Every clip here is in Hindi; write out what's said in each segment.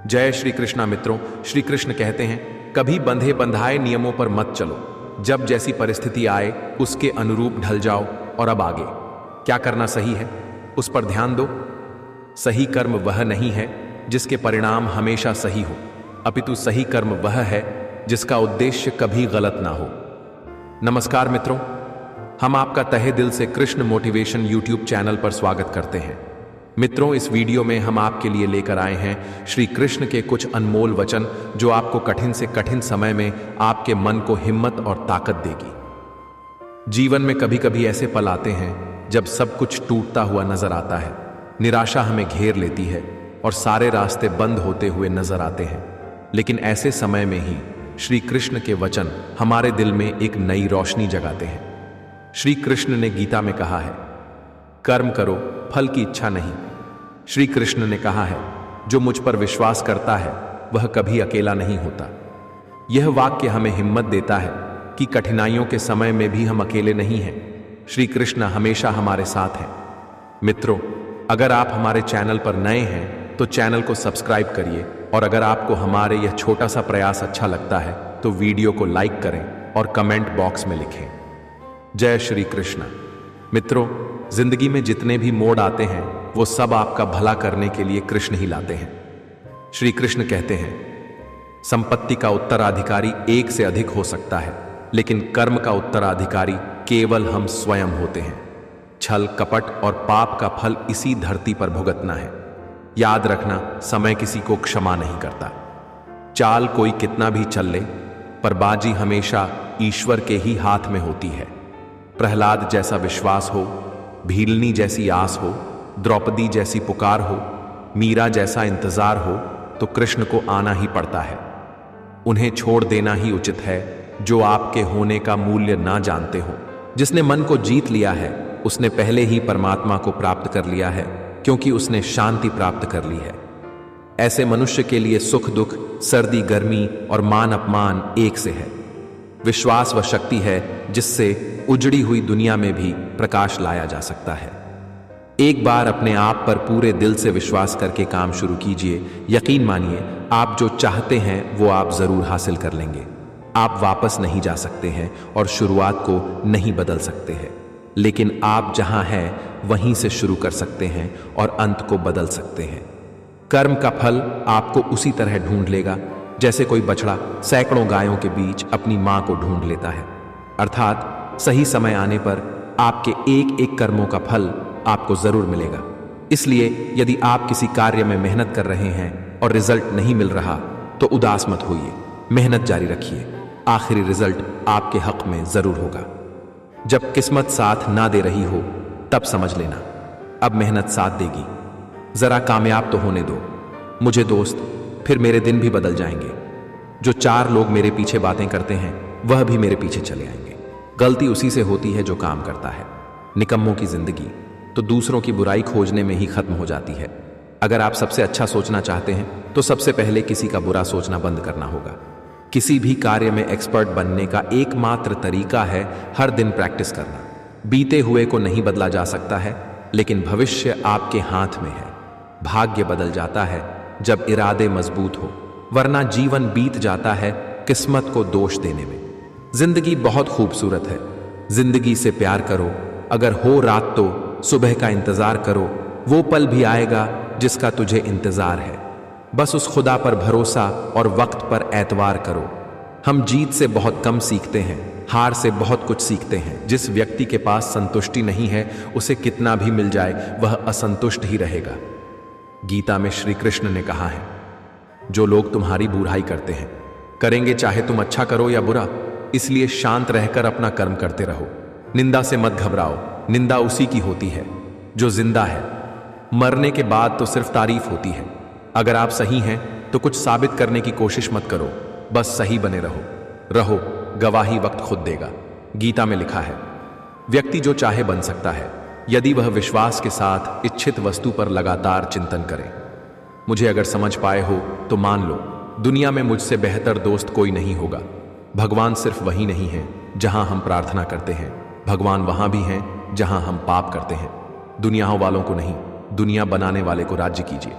जय श्री कृष्णा मित्रों। श्री कृष्ण कहते हैं, कभी बंधे बंधाए नियमों पर मत चलो। जब जैसी परिस्थिति आए उसके अनुरूप ढल जाओ और अब आगे क्या करना सही है उस पर ध्यान दो। सही कर्म वह नहीं है जिसके परिणाम हमेशा सही हो, अपितु सही कर्म वह है जिसका उद्देश्य कभी गलत ना हो। नमस्कार मित्रों, हम आपका तहे दिल से कृष्ण मोटिवेशन यूट्यूब चैनल पर स्वागत करते हैं। मित्रों, इस वीडियो में हम आपके लिए लेकर आए हैं श्री कृष्ण के कुछ अनमोल वचन जो आपको कठिन से कठिन समय में आपके मन को हिम्मत और ताकत देगी। जीवन में कभी कभी ऐसे पल आते हैं जब सब कुछ टूटता हुआ नजर आता है, निराशा हमें घेर लेती है और सारे रास्ते बंद होते हुए नजर आते हैं। लेकिन ऐसे समय में ही श्री कृष्ण के वचन हमारे दिल में एक नई रोशनी जगाते हैं। श्री कृष्ण ने गीता में कहा है, कर्म करो, फल की इच्छा नहीं। श्री कृष्ण ने कहा है, जो मुझ पर विश्वास करता है वह कभी अकेला नहीं होता। यह वाक्य हमें हिम्मत देता है कि कठिनाइयों के समय में भी हम अकेले नहीं हैं। श्री कृष्ण हमेशा हमारे साथ हैं। मित्रों, अगर आप हमारे चैनल पर नए हैं तो चैनल को सब्सक्राइब करिए, और अगर आपको हमारे यह छोटा सा प्रयास अच्छा लगता है तो वीडियो को लाइक करें और कमेंट बॉक्स में लिखें, जय श्री कृष्ण। मित्रों, जिंदगी में जितने भी मोड़ आते हैं वो सब आपका भला करने के लिए कृष्ण ही लाते हैं। श्री कृष्ण कहते हैं, संपत्ति का उत्तराधिकारी एक से अधिक हो सकता है, लेकिन कर्म का उत्तराधिकारी केवल हम स्वयं होते हैं। छल, कपट और पाप का फल इसी धरती पर भुगतना है। याद रखना, समय किसी को क्षमा नहीं करता। चाल कोई कितना भी चल ले, पर बाजी हमेशा ईश्वर के ही हाथ में होती है। प्रहलाद जैसा विश्वास हो, भीलनी जैसी आस हो, द्रौपदी जैसी पुकार हो, मीरा जैसा इंतजार हो, तो कृष्ण को आना ही पड़ता है। उन्हें छोड़ देना ही उचित है जो आपके होने का मूल्य ना जानते हो। जिसने मन को जीत लिया है उसने पहले ही परमात्मा को प्राप्त कर लिया है, क्योंकि उसने शांति प्राप्त कर ली है। ऐसे मनुष्य के लिए सुख दुख, सर्दी गर्मी और मान अपमान एक से है। विश्वास वह शक्ति है जिससे उजड़ी हुई दुनिया में भी प्रकाश लाया जा सकता है। एक बार अपने आप पर पूरे दिल से विश्वास करके काम शुरू कीजिए। यकीन मानिए, आप जो चाहते हैं वो आप जरूर हासिल कर लेंगे। आप वापस नहीं जा सकते हैं और शुरुआत को नहीं बदल सकते हैं, लेकिन आप जहां हैं वहीं से शुरू कर सकते हैं और अंत को बदल सकते हैं। कर्म का फल आपको उसी तरह ढूंढ लेगा जैसे कोई बछड़ा सैकड़ों गायों के बीच अपनी मां को ढूंढ लेता है। अर्थात सही समय आने पर आपके एक एक कर्मों का फल आपको जरूर मिलेगा। इसलिए यदि आप किसी कार्य में मेहनत कर रहे हैं और रिजल्ट नहीं मिल रहा तो उदास मत होइए, मेहनत जारी रखिए। आखिरी रिजल्ट आपके हक में जरूर होगा। जब किस्मत साथ ना दे रही हो तब समझ लेना अब मेहनत साथ देगी। जरा कामयाब तो होने दो मुझे दोस्त, फिर मेरे दिन भी बदल जाएंगे। जो 4 लोग मेरे पीछे बातें करते हैं वह भी मेरे पीछे चले आएंगे। गलती उसी से होती है जो काम करता है। निकम्मों की जिंदगी तो दूसरों की बुराई खोजने में ही खत्म हो जाती है। अगर आप सबसे अच्छा सोचना चाहते हैं तो सबसे पहले किसी का बुरा सोचना बंद करना होगा। किसी भी कार्य में एक्सपर्ट बनने का एकमात्र तरीका है हर दिन प्रैक्टिस करना। बीते हुए को नहीं बदला जा सकता है, लेकिन भविष्य आपके हाथ में है। भाग्य बदल जाता है जब इरादे मजबूत हो, वरना जीवन बीत जाता है किस्मत को दोष देने में। जिंदगी बहुत खूबसूरत है, जिंदगी से प्यार करो। अगर हो रात तो सुबह का इंतजार करो, वो पल भी आएगा जिसका तुझे इंतजार है। बस उस खुदा पर भरोसा और वक्त पर एतवार करो। हम जीत से बहुत कम सीखते हैं, हार से बहुत कुछ सीखते हैं। जिस व्यक्ति के पास संतुष्टि नहीं है उसे कितना भी मिल जाए वह असंतुष्ट ही रहेगा। गीता में श्री कृष्ण ने कहा है, जो लोग तुम्हारी बुराई करते हैं करेंगे, चाहे तुम अच्छा करो या बुरा। इसलिए शांत रहकर अपना कर्म करते रहो। निंदा से मत घबराओ, निंदा उसी की होती है जो जिंदा है। मरने के बाद तो सिर्फ तारीफ होती है। अगर आप सही हैं तो कुछ साबित करने की कोशिश मत करो, बस सही बने रहो। गवाही वक्त खुद देगा। गीता में लिखा है, व्यक्ति जो चाहे बन सकता है यदि वह विश्वास के साथ इच्छित वस्तु पर लगातार चिंतन करे। मुझे अगर समझ पाए हो तो मान लो, दुनिया में मुझसे बेहतर दोस्त कोई नहीं होगा। भगवान सिर्फ वही नहीं है जहां हम प्रार्थना करते हैं, भगवान वहां भी हैं जहां हम पाप करते हैं। दुनिया वालों को नहीं, दुनिया बनाने वाले को राज्य कीजिए।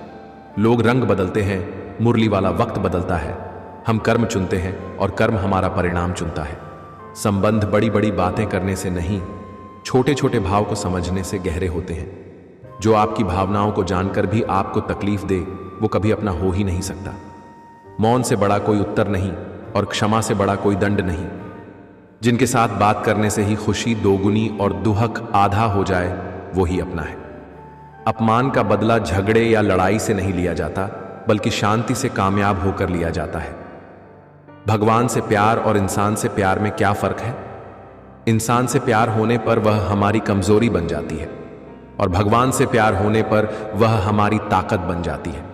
लोग रंग बदलते हैं मुरली वाला वक्त बदलता है। हम कर्म चुनते हैं और कर्म हमारा परिणाम चुनता है। संबंध बड़ी बड़ी बातें करने से नहीं, छोटे छोटे भाव को समझने से गहरे होते हैं। जो आपकी भावनाओं को जानकर भी आपको तकलीफ दे, वो कभी अपना हो ही नहीं सकता। मौन से बड़ा कोई उत्तर नहीं और क्षमा से बड़ा कोई दंड नहीं। जिनके साथ बात करने से ही खुशी दोगुनी और दुहक आधा हो जाए, वो ही अपना है। अपमान का बदला झगड़े या लड़ाई से नहीं लिया जाता, बल्कि शांति से कामयाब होकर लिया जाता है। भगवान से प्यार और इंसान से प्यार में क्या फर्क है? इंसान से प्यार होने पर वह हमारी कमजोरी बन जाती है और भगवान से प्यार होने पर वह हमारी ताकत बन जाती है।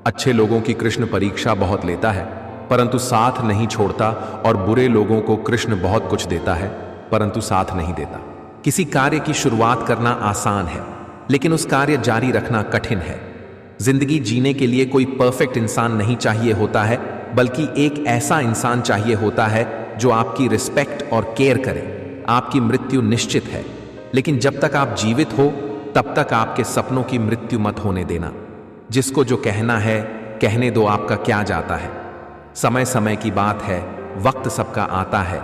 अच्छे लोगों की कृष्ण परीक्षा बहुत लेता है, परंतु साथ नहीं छोड़ता, और बुरे लोगों को कृष्ण बहुत कुछ देता है, परंतु साथ नहीं देता। किसी कार्य की शुरुआत करना आसान है, लेकिन उस कार्य जारी रखना कठिन है। जिंदगी जीने के लिए कोई परफेक्ट इंसान नहीं चाहिए होता है, बल्कि एक ऐसा इंसान चाहिए होता है जो आपकी रिस्पेक्ट और केयर करे। आपकी मृत्यु निश्चित है, लेकिन जब तक आप जीवित हो तब तक आपके सपनों की मृत्यु मत होने देना। जिसको जो कहना है कहने दो, आपका क्या जाता है। समय समय की बात है, वक्त सबका आता है।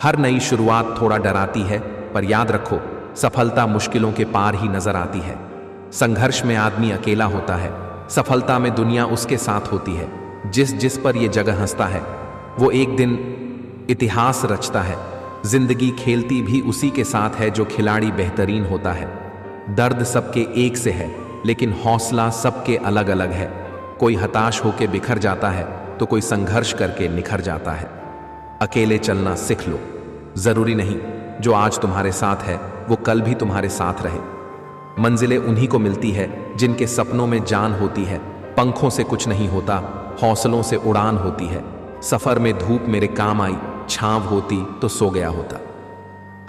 हर नई शुरुआत थोड़ा डराती है, पर याद रखो सफलता मुश्किलों के पार ही नजर आती है। संघर्ष में आदमी अकेला होता है, सफलता में दुनिया उसके साथ होती है। जिस जिस पर यह जगह हंसता है, वो एक दिन इतिहास रचता है। जिंदगी खेलती भी उसी के साथ है जो खिलाड़ी बेहतरीन होता है। दर्द सबके एक से है, लेकिन हौसला सबके अलग अलग है। कोई हताश होकर बिखर जाता है, तो कोई संघर्ष करके निखर जाता है। अकेले चलना सीख लो। जरूरी नहीं जो आज तुम्हारे साथ है वो कल भी तुम्हारे साथ रहे। मंजिलें उन्हीं को मिलती है जिनके सपनों में जान होती है। पंखों से कुछ नहीं होता, हौसलों से उड़ान होती है। सफर में धूप मेरे काम आई, छांव होती तो सो गया होता।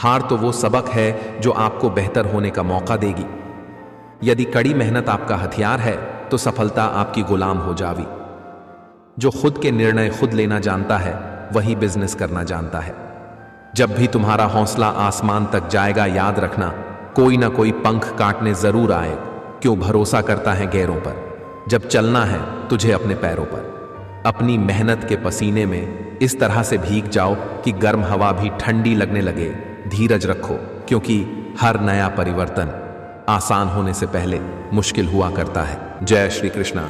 हार तो वो सबक है जो आपको बेहतर होने का मौका देगी। यदि कड़ी मेहनत आपका हथियार है, तो सफलता आपकी गुलाम हो जावी। जो खुद के निर्णय खुद लेना जानता है, वही बिजनेस करना जानता है। जब भी तुम्हारा हौसला आसमान तक जाएगा, याद रखना कोई ना कोई पंख काटने जरूर आए। क्यों भरोसा करता है गैरों पर, जब चलना है तुझे अपने पैरों पर। अपनी मेहनत के पसीने में इस तरह से भीग जाओ कि गर्म हवा भी ठंडी लगने लगे। धीरज रखो, क्योंकि हर नया परिवर्तन आसान होने से पहले मुश्किल हुआ करता है। जय श्री कृष्णा।